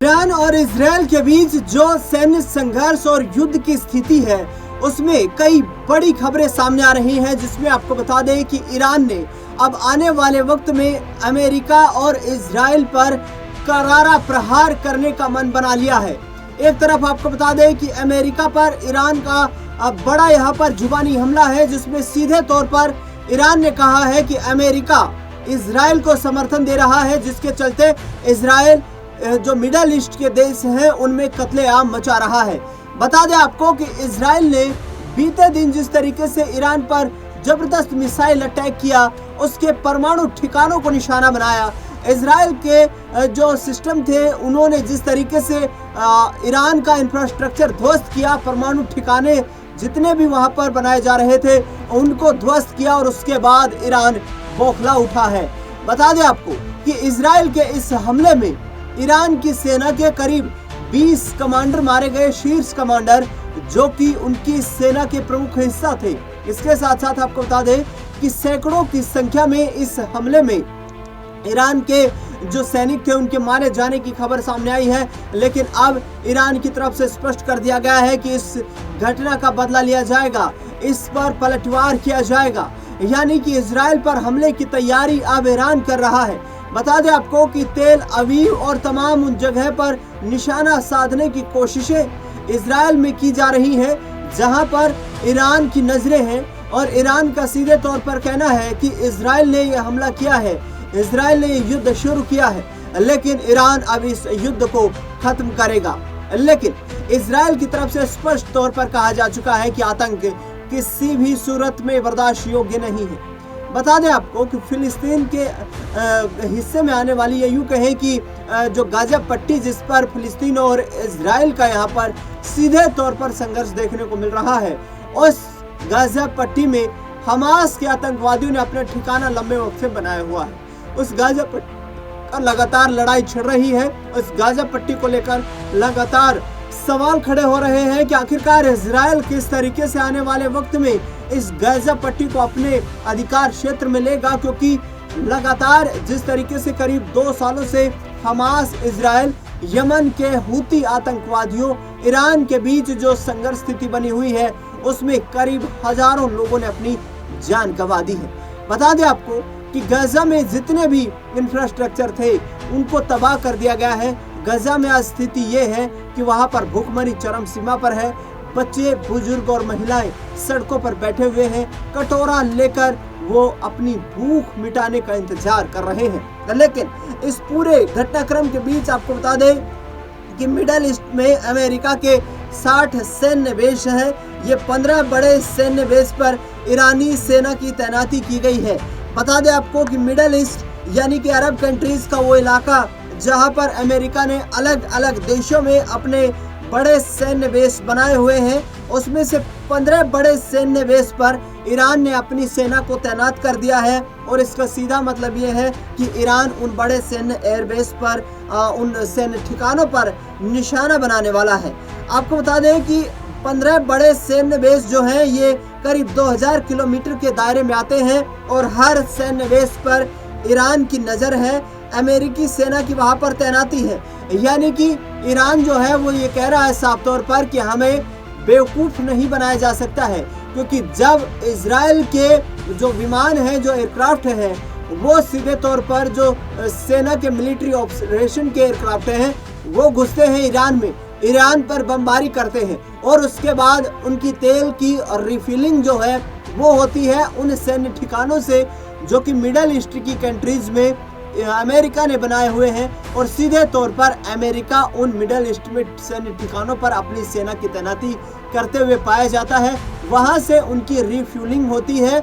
Iran और Israel के बीच जो सैन्य संघर्ष और युद्ध की स्थिति है उसमें कई बड़ी खबरें सामने आ रही हैं, जिसमें आपको बता दें कि ईरान ने अब आने वाले वक्त में अमेरिका और इजराइल पर करारा प्रहार करने का मन बना लिया है। एक तरफ आपको बता दें कि अमेरिका पर ईरान का बड़ा यहाँ पर जुबानी हमला है, जिसमें सीधे तौर पर ईरान ने कहा है कि अमेरिका इजराइल को समर्थन दे रहा है, जिसके चलते इजराइल जो मिडल ईस्ट के देश हैं उनमें कत्लेआम मचा रहा है। बता दें आपको कि इजराइल ने बीते दिन जिस तरीके से ईरान पर जबरदस्त मिसाइल अटैक किया, उसके परमाणु ठिकानों को निशाना बनाया। इजराइल के जो सिस्टम थे उन्होंने जिस तरीके से ईरान का इंफ्रास्ट्रक्चर ध्वस्त किया, परमाणु ठिकाने जितने भी वहां पर बनाए जा रहे थे उनको ध्वस्त किया और उसके बाद ईरान बौखला उठा है। बता दें आपको कि इजराइल के इस हमले में ईरान की सेना के करीब 20 कमांडर मारे गए, शीर्ष कमांडर जो कि उनकी सेना के प्रमुख हिस्सा थे। इसके साथ साथ आपको बता दें कि सैकड़ों की संख्या में इस हमले में ईरान के जो सैनिक थे उनके मारे जाने की खबर सामने आई है। लेकिन अब ईरान की तरफ से स्पष्ट कर दिया गया है कि इस घटना का बदला लिया जाएगा, इस पर पलटवार किया जाएगा, यानी कि इजराइल पर हमले की तैयारी अब ईरान कर रहा है। बता दें आपको कि तेल अवीव और तमाम उन जगह पर निशाना साधने की कोशिशें इजराइल में की जा रही हैं जहां पर ईरान की नजरें हैं, और ईरान का सीधे तौर पर कहना है कि इजराइल ने यह हमला किया है, इजराइल ने युद्ध शुरू किया है, लेकिन ईरान अब इस युद्ध को खत्म करेगा। लेकिन इजराइल की तरफ से स्पष्ट तौर पर कहा जा चुका है कि आतंक किसी भी सूरत में बर्दाश्त योग्य नहीं है। बता दें आपको कि फिलिस्तीन के हिस्से में आने वाली, या यूं कहें कि जो गाजा पट्टी जिस पर फिलिस्तीन और इजराइल का यहाँ पर सीधे तौर पर संघर्ष देखने को मिल रहा है, उस गाजा पट्टी में हमास के आतंकवादियों ने अपना ठिकाना लंबे वक्त से बनाया हुआ है। उस गाजा पट्टी का लगातार लड़ाई छिड़ रही है। उस गाजा पट्टी को लेकर लगातार सवाल खड़े हो रहे हैं कि आखिरकार इजराइल किस तरीके से आने वाले वक्त में इस गाजा पट्टी को अपने अधिकार क्षेत्र में लेगा, क्योंकि लगातार जिस तरीके से करीब 2 सालों से हमास, इजराइल, यमन के हूती आतंकवादियों, ईरान के बीच जो संघर्ष स्थिति बनी हुई है उसमें करीब हजारों लोगों ने अपनी जान गंवा दी है। बता दें आपको कि गाजा में जितने भी इंफ्रास्ट्रक्चर थे उनको तबाह कर दिया गया है। गाजा में आज स्थिति ये है कि वहां पर भूखमरी चरम सीमा पर है। बच्चे, बुजुर्ग और महिलाएं सड़कों पर बैठे हुए हैं, कटोरा लेकर वो अपनी भूख मिटाने का इंतजार कर रहे हैं। लेकिन इस पूरे घटनाक्रम के बीच आपको बता दें कि मिडल ईस्ट में अमेरिका के 60 सैन्य बेस है। ये 15 बड़े सैन्य बेस पर ईरानी सेना की तैनाती की गई है। बता दें आपको कि मिडल ईस्ट यानी कि अरब कंट्रीज का वो इलाका जहां पर अमेरिका ने अलग अलग देशों में अपने बड़े सैन्य बेस बनाए हुए हैं, उसमें से 15 बड़े सैन्य बेस पर ईरान ने अपनी सेना को तैनात कर दिया है। और इसका सीधा मतलब ये है कि ईरान उन बड़े सैन्य एयरबेस पर, उन सैन्य ठिकानों पर निशाना बनाने वाला है। आपको बता दें कि 15 बड़े सैन्य बेस जो हैं ये करीब 2000 किलोमीटर के दायरे में आते हैं, और हर सैन्य बेस पर ईरान की नज़र है, अमेरिकी सेना की वहां पर तैनाती है। यानी कि ईरान जो है वो ये कह रहा है साफ तौर पर कि हमें बेवकूफ़ नहीं बनाया जा सकता है, क्योंकि जब इजराइल के जो विमान हैं, जो एयरक्राफ्ट हैं, वो सीधे तौर पर जो सेना के मिलिट्री ऑपरेशन के एयरक्राफ्ट हैं वो घुसते हैं ईरान में, ईरान पर बमबारी करते हैं, और उसके बाद उनकी तेल की रिफिलिंग जो है वो होती है उन सैन्य ठिकानों से जो कि मिडल ईस्ट की कंट्रीज में अमेरिका ने बनाए हुए हैं। और सीधे तौर पर अमेरिका उन मिडल ईस्ट में सैन्य ठिकानों पर अपनी सेना की तैनाती करते हुए पाया जाता है। वहां से उनकी रिफ्यूलिंग होती है,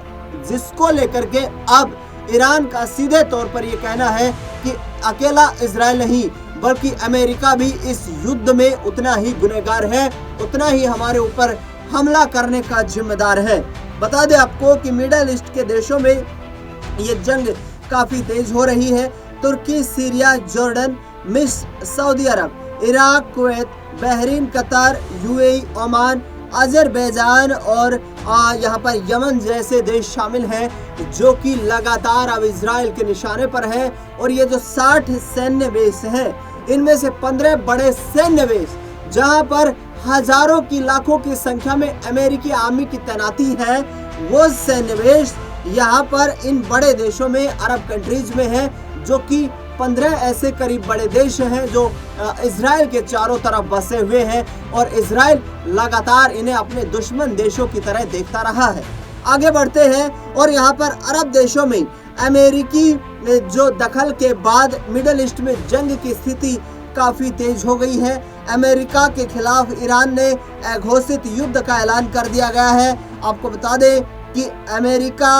जिसको लेकर के अब ईरान का सीधे तौर पर यह कहना है कि अकेला इजराइल नहीं बल्कि अमेरिका भी इस युद्ध में उतना ही गुनहगार है, उतना ही हमारे ऊपर हमला करने का जिम्मेदार है। बता दें आपको कि मिडल ईस्ट के देशों में ये जंग काफी तेज हो रही है। तुर्की, सीरिया, जॉर्डन, मिस्र, सऊदी अरब, Iraq, Kuwait, Bahrain, Qatar, UAE, Oman, Azerbaijan और यहाँ पर यमन जैसे देश शामिल हैं जो कि लगातार अब इजराइल के निशाने पर है। और ये जो 60 सैन्य बेस हैं इनमें से 15 बड़े सैन्य बेस जहां पर हजारों की लाखों की संख्या में अमेरिकी आर्मी की तैनाती है, वो सैन्य बेस यहाँ पर इन बड़े देशों में अरब कंट्रीज में है, जो कि 15 ऐसे करीब बड़े देश हैं जो इजराइल के चारों तरफ बसे हुए हैं और इजराइल लगातार इन्हें अपने दुश्मन देशों की तरह देखता रहा है। आगे बढ़ते हैं और यहाँ पर अरब देशों में अमेरिकी जो दखल के बाद मिडिल ईस्ट में जंग की स्थिति काफी तेज हो गई है। अमेरिका के खिलाफ ईरान ने घोषित युद्ध का ऐलान कर दिया गया है। आपको बता दें कि अमेरिका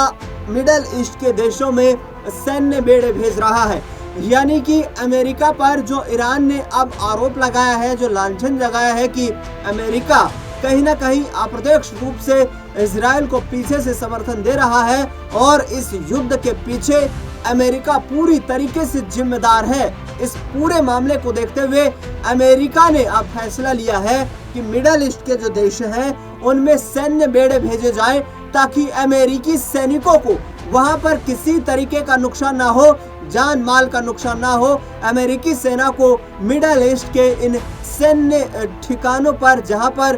मिडिल ईस्ट के देशों में सैन्य बेड़े भेज रहा है, यानी कि अमेरिका पर जो ईरान ने अब आरोप लगाया है, जो लांछन लगाया है कि अमेरिका कहीं ना कहीं अप्रत्यक्ष रूप से इजराइल को पीछे से समर्थन दे रहा है और इस युद्ध के पीछे अमेरिका पूरी तरीके से जिम्मेदार है। इस पूरे मामले को देखते हुए अमेरिका ने अब फैसला लिया है कि मिडिल ईस्ट के जो देश हैं उनमें सैन्य बेड़े भेजे जाएं ताकि अमेरिकी सैनिकों को वहां पर किसी तरीके का नुकसान ना हो, जान माल का नुकसान ना हो। अमेरिकी सेना को मिडिल ईस्ट के इन सैन्य ठिकानों पर जहां पर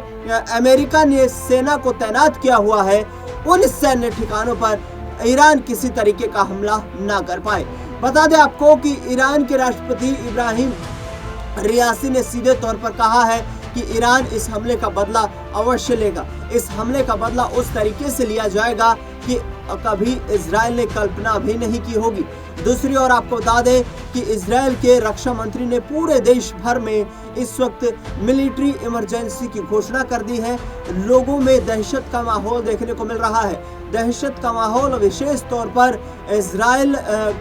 अमेरिका ने सेना को तैनात किया हुआ है, उन सैन्य ठिकानों पर ईरान किसी तरीके का हमला ना कर पाए। बता दें आपको कि ईरान के राष्ट्रपति इब्राहिम रियासी ने सीधे तौर पर कहा है कि ईरान इस हमले का बदला अवश्य लेगा। इस हमले का बदला उस तरीके से लिया जाएगा कि कभी इजराइल ने कल्पना भी नहीं की होगी। दूसरी ओर आपको बता दें कि इजराइल के रक्षा मंत्री ने पूरे देश भर में इस वक्त मिलिट्री इमरजेंसी की घोषणा कर दी है। लोगों में दहशत का माहौल देखने को मिल रहा है। दहशत का माहौल विशेष तौर पर इजराइल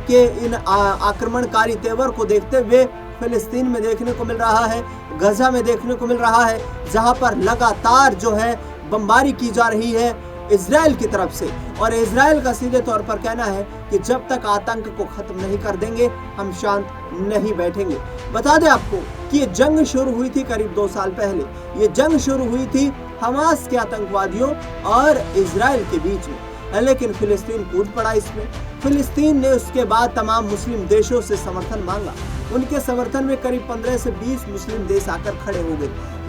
के इन आक्रमणकारी तेवर को देखते हुए फिलिस्तीन में देखने को मिल रहा है, गजा में देखने को मिल रहा है, जहां पर लगातार जो है बमबारी की जा रही है इजराइल की तरफ से। और इजराइल का सीधे तौर पर कहना है कि जब तक आतंक को खत्म नहीं कर देंगे हम शांत नहीं बैठेंगे। बता दें आपको कि ये जंग शुरू हुई थी करीब 2 साल पहले। ये जंग शुरू हुई थी हमास के आतंकवादियों और इजराइल के बीच में, लेकिन फिलिस्तीन कूद पड़ा इसमें। फिलिस्तीन ने उसके बाद तमाम मुस्लिम देशों से समर्थन मांगा। उनके समर्थन में करीब 15 से 20 मुस्लिम देश आकर खड़े हो गए,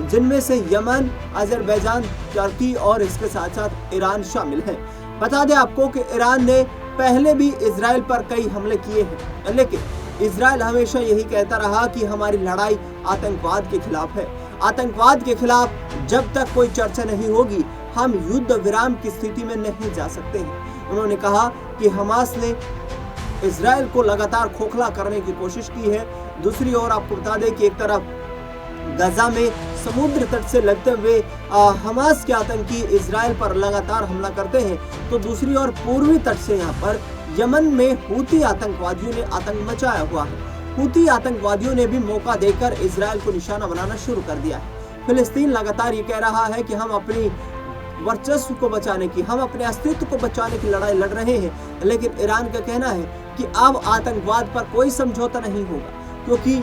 जिनमें से यमन, अजरबैजान, तुर्की और इसके साथ साथ ईरान शामिल है। बता दें आपको कि ईरान ने पहले भी इजराइल पर कई हमले किए हैं, लेकिन इजराइल हमेशा यही कहता रहा कि हमारी लड़ाई आतंकवाद के खिलाफ है। आतंकवाद के खिलाफ जब तक कोई चर्चा नहीं होगी हम युद्ध विराम की स्थिति में नहीं जा सकते हैं। उन्होंने कहा कि हमास ने इजराइल को लगातार खोखला करने की कोशिश की है। दूसरी ओर आपको बता दें कि एक तरफ गजा में समुद्र तट से लगते हुए हमास के आतंकी इजराइल पर लगातार हमला करते हैं, तो दूसरी ओर पूर्वी तट से यहाँ पर यमन में हूती आतंकवादियों ने आतंक मचाया हुआ है। हूती आतंकवादियों ने भी मौका देकर इजराइल को निशाना बनाना शुरू कर दिया है। फिलिस्तीन लगातार ये कह रहा है कि हम अपनी वर्चस्व को बचाने की, हम अपने अस्तित्व को बचाने की लड़ाई लड़ रहे हैं, लेकिन ईरान का कहना है कि अब आतंकवाद पर कोई समझौता नहीं होगा, क्योंकि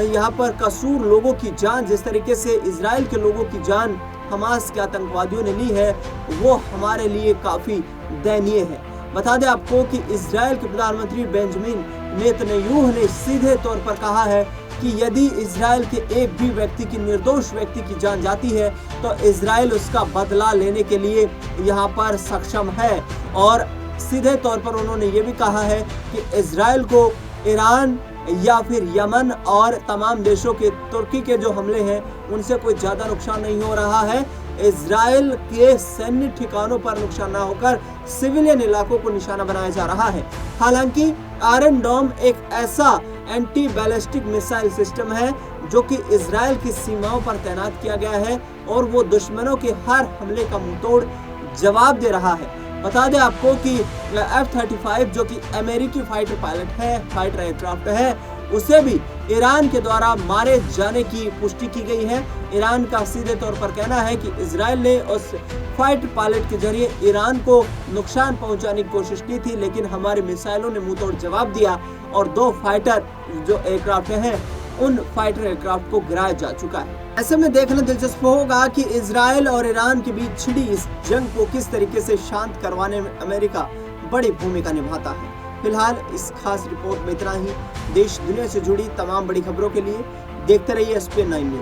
यहाँ पर कसूर लोगों की जान, जिस तरीके से इजराइल के लोगों की जान हमास के आतंकवादियों ने ली है, वो हमारे लिए काफी दयनीय है। बता दें आपको कि इजराइल के प्रधानमंत्री बेंजामिन नेतन्याहू ने सीधे तौर पर कहा है कि यदि इजराइल के एक भी व्यक्ति की, निर्दोष व्यक्ति की जान जाती है तो इजराइल उसका बदला लेने के लिए यहाँ पर सक्षम है। और सीधे तौर पर उन्होंने ये भी कहा है कि इजराइल को ईरान या फिर यमन और तमाम देशों के, तुर्की के जो हमले हैं उनसे कोई ज़्यादा नुकसान नहीं हो रहा है। इजराइल के सैन्य ठिकानों पर नुकसान न होकर सिविलियन इलाकों को निशाना बनाया जा रहा है। हालांकि आयरन डोम एक ऐसा एंटी बैलिस्टिक मिसाइल सिस्टम है जो कि इजराइल की सीमाओं पर तैनात किया गया है और वो दुश्मनों के हर हमले का मुंहतोड़ जवाब दे रहा है। बता दें आपको कि F-35 जो कि अमेरिकी फाइटर पायलट है, फाइटर एयरक्राफ्ट है, उसे भी ईरान के द्वारा मारे जाने की पुष्टि की गई है। ईरान का सीधे तौर पर कहना है कि इजराइल ने उस फाइटर पायलट के जरिए ईरान को नुकसान पहुंचाने की कोशिश की थी, लेकिन हमारे मिसाइलों ने मुंहतोड़ जवाब दिया और 2 फाइटर जो एयरक्राफ्ट हैं उन फाइटर एयरक्राफ्ट को गिराया जा चुका है। ऐसे में देखना दिलचस्प होगा कि इजराइल और ईरान के बीच छिड़ी इस जंग को किस तरीके से शांत करवाने में अमेरिका बड़ी भूमिका निभाता है। फिलहाल इस खास रिपोर्ट में इतना ही। देश दुनिया से जुड़ी तमाम बड़ी खबरों के लिए देखते रहिए SPN9 न्यूज।